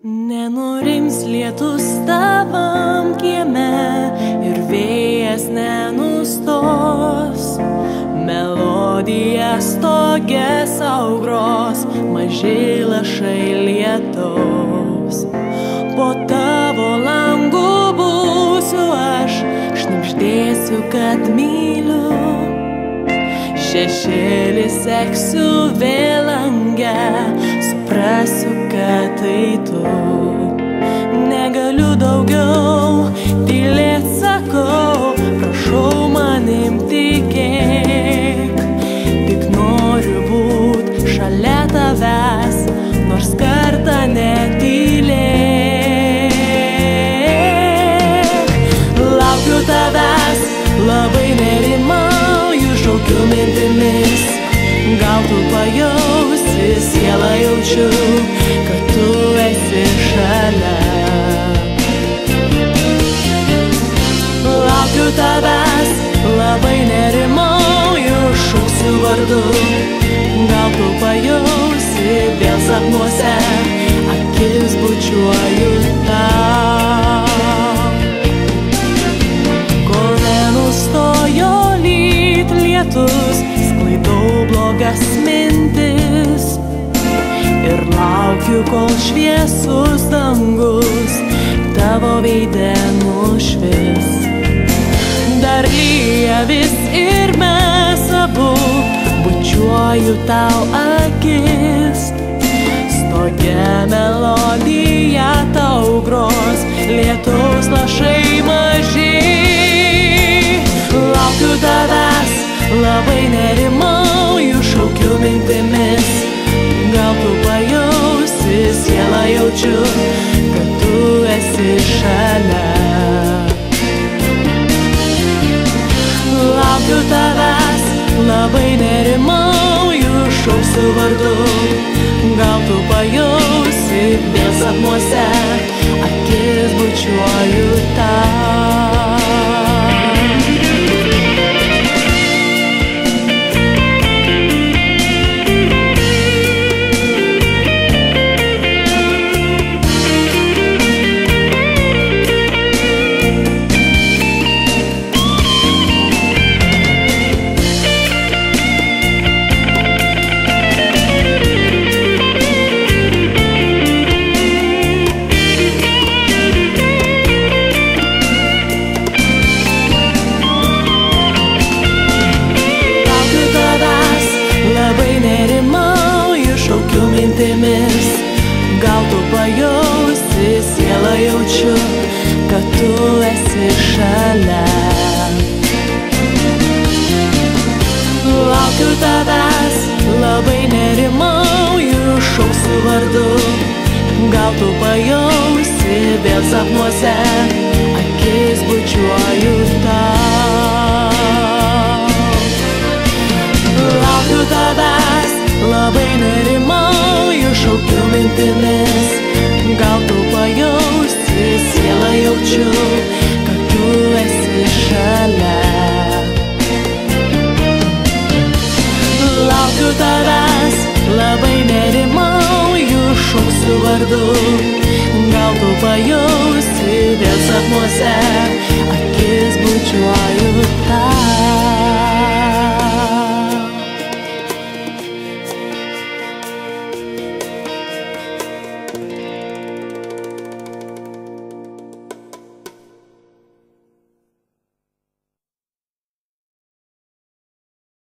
Nenurims lietus tavam kieme ir vėjas nenustos. Melodija stoge sau gros, maži lašai lietaus. Po tavo langų būsiu aš, šnibždėsiu, kad myliu. Šešėlį seksiu vėl lange, suprasiu, kad tai tu. Negaliu daugiau tylėt, sakau, prašau manim tikėk. Tik noriu būt šalia tavęs, nors kartą netylėk. Laukiu tavęs, labai nerimauju, šaukiu mintimis. Gal tu pajausi, sielą jaučiu, kad tu esi šalia. Laukiu tavęs, labai nerimauju, šauksiu vardu. Gal tu pajausi, vėl sapnuose, akis bučiuoju tau. Kol nenustojo lyt lietus, sklaidau blogas mintis ir laukiu, kol šviesus dangus tavo veide nušvis. Dar lyja vis ir mes abu, bučiuoju tau akis. Stoge melodija tau gros, lietaus lašai maži. Laukiu tavęs, labai nerimauju, šaukiu mintimis. Gal tu pajausi, sielą jaučiu, kad tu esi šalia. Laukiu tavęs, labai nerimauju, šauksiu vardu. Gal tu pajausi, vėl sapnuose, akis bučiuoju tau. Gal tu pajausi, sielą jaučiu, kad tu esi šalia. Laukiu tavęs, labai nerimauju, šauksiu vardu. Gal tu pajausi, vėl sapnuose, akis bučiuoju tau. Laukiu tavęs, labai nerimauju, šaukiu mintimis. Gal tu pajausi, sielą jaučiu, kad tu esi šalia. Laukiu tavęs, labai nerimauju, šauksiu vardu. Gal tu pajausi, vėl sapnuose, akis bučiuoju tau.